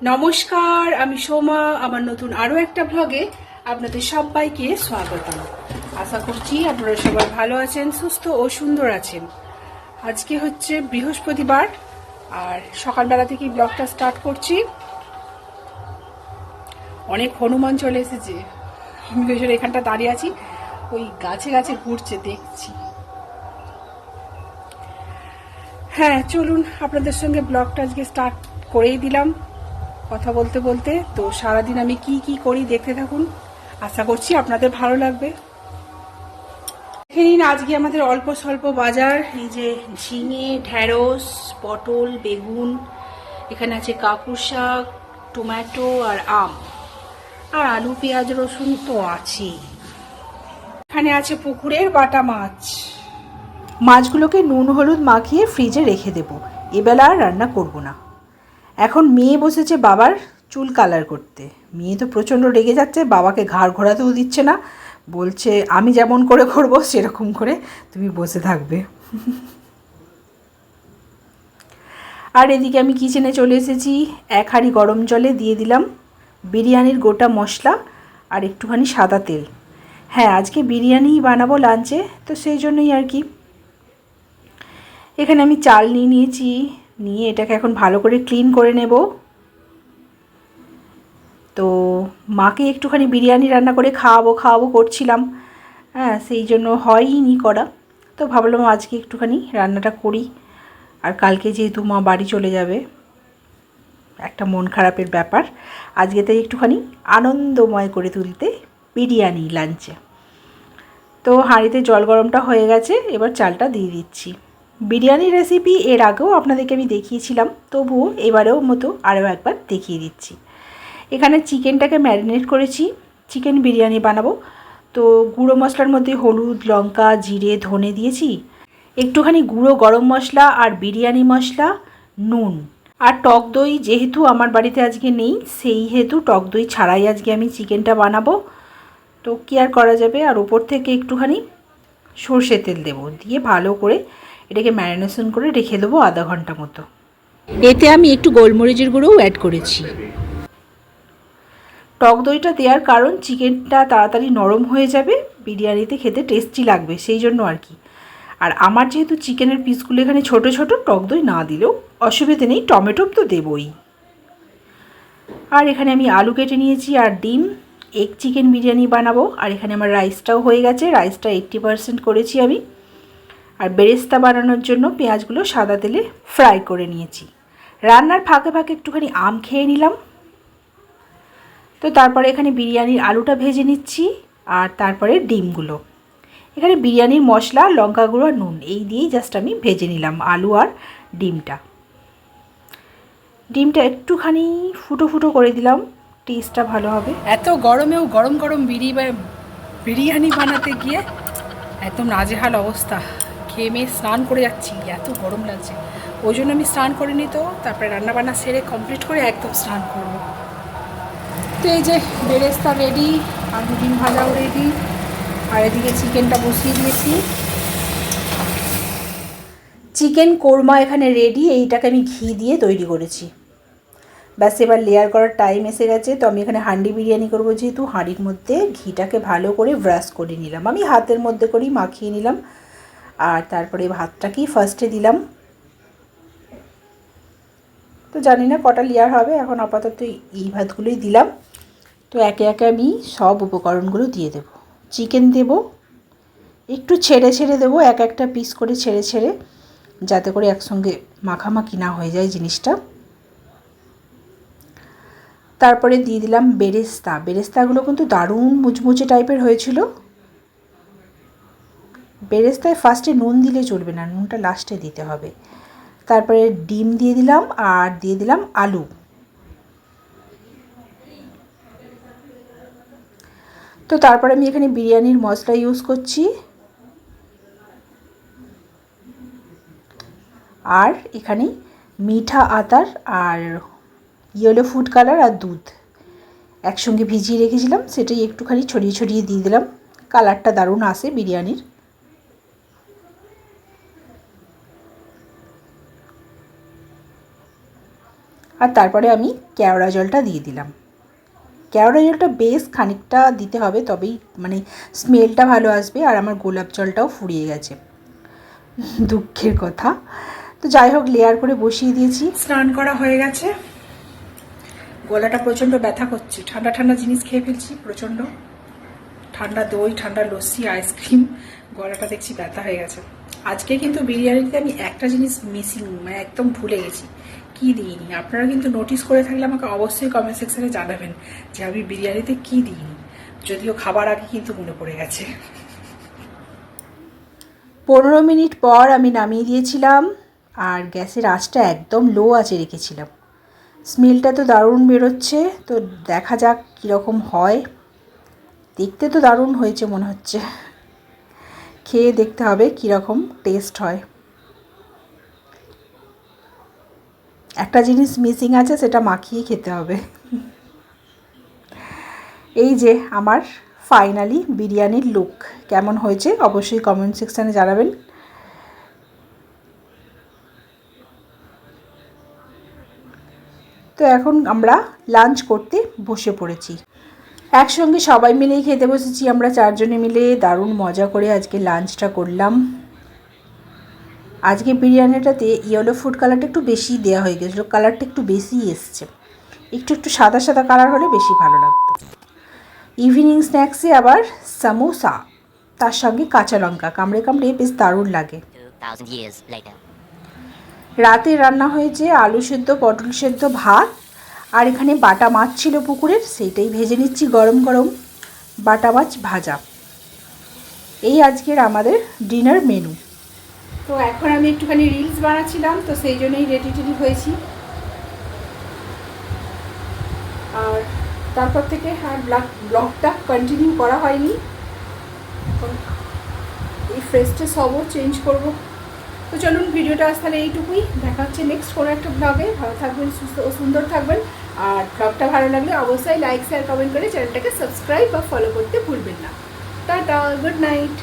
নমস্কার, আমি সোমা। আমার নতুন আরো একটা ব্লগে আপনাদের সবাইকে স্বাগত। আশা করছি আপনারা সবাই ভালো আছেন, সুস্থ ও সুন্দর আছেন। আজকে হচ্ছে বৃহস্পতিবার আর সকালবেলা থেকেই ব্লগটা স্টার্ট করছি। অনেক হনুমান চলে এসেছে। আমি ভেতরে এখানটা দাঁড়িয়ে আছি, ওই গাছে গাছে ঘুরছে, দেখছি। হ্যাঁ, চলুন আপনাদের সঙ্গে ব্লগটা আজকে স্টার্ট করেই দিলাম কথা বলতে বলতে। তো সারাদিন আমি কি কি করি দেখতে থাকুন, আশা করছি আপনাদের ভালো লাগবে। দেখে নিন আজকে আমাদের অল্প স্বল্প বাজার। এই যে ঝিঙে, ঢেঁড়স, পটল, বেগুন, এখানে আছে কাকুর শাক, টমেটো আর আম, আর আলু, পেঁয়াজ, রসুন তো আছেই। এখানে আছে পুকুরের বাটা মাছ। মাছগুলোকে নুন হলুদ মাখিয়ে ফ্রিজে রেখে দেব, এবেলা আর রান্না করব না। এখন মেয়ে বসেছে বাবার চুল কালার করতে। মেয়ে তো প্রচণ্ড রেগে যাচ্ছে, বাবাকে ঘাড় ঘোরাতেও দিচ্ছে না, বলছে আমি যেমন করে করব সেরকম করে তুমি বসে থাকবে। আর এদিকে আমি কিচেনে চলে এসেছি। এক হাঁড়ি গরম জলে দিয়ে দিলাম বিরিয়ানির গোটা মশলা আর একটুখানি সাদা তেল। হ্যাঁ, আজকে বিরিয়ানিই বানাবো লাঞ্চে, তো সেই জন্যই আর কি। এখানে আমি চাল নিয়েছি, নিয়ে এটাকে এখন ভালো করে ক্লিন করে নেব। তো মাকে একটুখানি বিরিয়ানি রান্না করে খাওয়াবো করছিলাম। হ্যাঁ, সেই জন্য হয়নি করা। তো ভাবলাম আজকে একটুখানি রান্নাটা করি। আর কালকে যেহেতু মা বাড়ি চলে যাবে, একটা মন খারাপের ব্যাপার, আজকে তাই একটুখানি আনন্দময় করে তুলতে বিরিয়ানি লাঞ্চে। তো হাঁড়িতে জল গরমটা হয়ে গেছে, এবার চালটা দিয়ে দিচ্ছি। বিরিয়ানি রেসিপি এর আগেও আপনাদেরকে আমি দেখিয়েছিলাম, তবুও এবারেও মতো আরও একবার দেখিয়ে দিচ্ছি। এখানে চিকেনটাকে ম্যারিনেট করেছি, চিকেন বিরিয়ানি বানাবো। তো গুঁড়ো মশলার মধ্যে হলুদ, লঙ্কা, জিরে, ধনে দিয়েছি, একটুখানি গুঁড়ো গরম মশলা আর বিরিয়ানি মশলা, নুন আর টক দই। যেহেতু আমার বাড়িতে আজকে নেই, সেই হেতু টক দই ছাড়াই আজকে আমি চিকেনটা বানাবো। তো কী আর করা যাবে। আর ওপর থেকে একটুখানি সর্ষের তেল দেবো, দিয়ে ভালো করে এটাকে ম্যারিনেশন করে রেখে দেবো আধা ঘন্টা মতো। এতে আমি একটু গোলমরিচের গুঁড়োও অ্যাড করেছি। টক দইটা দেওয়ার কারণ চিকেনটা তাড়াতাড়ি নরম হয়ে যাবে, বিরিয়ানিতে খেতে টেস্টি লাগবে, সেই জন্য আর কি। আর আমার যেহেতু চিকেনের পিসগুলো এখানে ছোট ছোট, টক দই না দিলেও অসুবিধে নেই, টমেটো তো দেবই। আর এখানে আমি আলু কেটে নিয়েছি আর ডিম, এগ চিকেন বিরিয়ানি বানাবো। আর এখানে আমার রাইসটাও হয়ে গেছে, রাইসটা 80% করেছি আমি। আর বেরেস্তা বানানোর জন্য পেঁয়াজগুলো সাদা তেলে ফ্রাই করে নিয়েছি। রান্নার ফাঁকে ফাঁকে একটুখানি আম খেয়ে নিলাম। তো তারপরে এখানে বিরিয়ানির আলুটা ভেজে নিচ্ছি, আর তারপরে ডিমগুলো। এখানে বিরিয়ানির মশলা, লঙ্কা গুঁড়ো আর নুন এই দিয়েই জাস্ট আমি ভেজে নিলাম আলু আর ডিমটা। ডিমটা একটুখানি ফুটো ফুটো করে দিলাম, টেস্টটা ভালো হবে। এত গরমেও গরম গরম বিরিয়ানি বানাতে গিয়ে একদম নাজেহাল অবস্থা। ঘেমে স্নান করে যাচ্ছি, এত গরম লাগছে। ওই জন্য আমি স্নান করে নিই, তো তারপরে রান্নাবান্না সেরে কমপ্লিট করে একদম স্নান করবো। তো এই যে বেরেস্তা রেডি, আলু ডিম ভাজাও রেডি, আর এদিকে চিকেনটা বসিয়ে দিয়েছি। চিকেন কোরমা এখানে রেডি, এইটাকে আমি ঘি দিয়ে তৈরি করেছি। ব্যাস এবার লেয়ার করার টাইম এসে গেছে। তো আমি এখানে হাঁডি বিরিয়ানি করবো, যেহেতু হাঁড়ির মধ্যে ঘিটাকে ভালো করে ব্রাশ করে নিলাম, আমি হাতের মধ্যে করেই মাখিয়ে নিলাম। আর তারপরে ভাতটাকেই ফার্স্টে দিলাম। তো জানি না কটা লেয়ার হবে, এখন আপাতত এই ভাতগুলোই দিলাম। তো একে একে আমি সব উপকরণগুলো দিয়ে দেব। চিকেন দেব, একটু ছেড়ে ছেড়ে দেবো, এক একটা পিস করে ছেড়ে ছেড়ে, যাতে করে একসঙ্গে মাখামাখি না হয়ে যায় জিনিসটা। তারপরে দিয়ে দিলাম বেরেস্তা। বেরেস্তাগুলো কিন্তু দারুণ মুচমুচে টাইপের হয়েছিল। বেরেস্তায় ফার্স্টে নুন দিলে চলবে না, নুনটা লাস্টে দিতে হবে। তারপরে ডিম দিয়ে দিলাম, আর দিয়ে দিলাম আলু। তো তারপরে আমি এখানে বিরিয়ানির মশলা ইউজ করছি, আর এখানে মিঠা আতর আর ইয়েলো ফুড কালার আর দুধ একসঙ্গে ভিজিয়ে রেখেছিলাম, সেটাই একটুখানি ছড়িয়ে ছড়িয়ে দিয়ে দিলাম। কালারটা দারুণ আসে বিরিয়ানির। আর তারপরে আমি কেওড়া জলটা দিয়ে দিলাম। কেওড়া জলটা বেশ খানিকটা দিতে হবে, তবেই মানে স্মেলটা ভালো আসবে। আর আমার গোলাপ জলটাও ফুরিয়ে গেছে, দুঃখের কথা। তো যাই হোক, লেয়ার করে বসিয়ে দিয়েছি। স্নান করা হয়ে গেছে, গলাটা প্রচণ্ড ব্যথা করছে, ঠান্ডা ঠান্ডা জিনিস খেয়ে ফেলছি, প্রচণ্ড ঠান্ডা দই, ঠান্ডা লস্যি, আইসক্রিম, গলাটা দেখছি ব্যথা হয়ে গেছে। আজকে কিন্তু বিরিয়ানিতে আমি একটা জিনিস মিসিং, মানে একদম ভুলে গেছি, কি দিইনি। আপনারা কিন্তু নোটিস করে থাকলে আমাকে অবশ্যই কমেন্ট সেকশনে জানাবেন যে আমি বিরিয়ানিতে কি দিইনি, যদিও খাবার আগে কিন্তু মনে পড়ে গেছে। 15 মিনিট পর আমি নামিয়ে দিয়েছিলাম, আর গ্যাসের আঁচটা একদম লো আঁচে রেখেছিলাম। স্মেলটা তো দারুণ বেরোচ্ছে, তো দেখা যাক কীরকম হয়। দেখতে তো দারুণ হয়েছে মনে হচ্ছে, খেয়ে দেখতে হবে কীরকম টেস্ট হয়। একটা জিনিস মিসিং আছে, সেটা মাখিয়ে খেতে হবে। এই যে আমার ফাইনালি বিরিয়ানির লুক কেমন হয়েছে অবশ্যই কমেন্ট সেকশানে জানাবেন। তো এখন আমরা লাঞ্চ করতে বসে পড়েছি, একসঙ্গে সবাই মিলেই খেতে বসেছি আমরা 4 জনে মিলে। দারুণ মজা করে আজকে লাঞ্চটা করলাম। আজকে বিরিয়ানিটাতে ইয়েলো ফুড কালারটা একটু বেশি দেওয়া হয়ে গেছিলো, কালারটা একটু বেশি এসছে, একটু সাদা সাদা কালার হলে বেশি ভালো লাগতো। ইভিনিং স্ন্যাক্সে আবার সামোসা, তার সঙ্গে কাঁচা লঙ্কা কামড়ে কামড়ে বেশ দারুণ লাগে। রাতে রান্না হয়েছে আলু সেদ্ধ, পটল সেদ্ধ, ভাত, আর এখানে বাটা মাছ ছিল পুকুরের, সেইটাই ভেজে নিচ্ছি গরম গরম, বাটা মাছ ভাজা। এই আজকের আমাদের ডিনার মেনু। তো এখন আমি একটুখানি রিলস বানাচ্ছিলাম, তো সেই জন্যই রেডি টেডি হয়েছি। আর তারপর থেকে আর ব্লগটা কন্টিনিউ করা হয়নি, এই ফ্রেশটা সবও চেঞ্জ করব। তো চলুন, ভিডিওটা আজ তাহলে এইটুকুই, দেখা হচ্ছে নেক্সট কোনো একটা ব্লগে। ভালো থাকবেন, সুস্থ ও সুন্দর থাকবেন। আর ব্লগটা ভালো লাগলে অবশ্যই লাইক শেয়ার কমেন্ট করে চ্যানেলটাকে সাবস্ক্রাইব বা ফলো করতে ভুলবেন না। Tata, good night.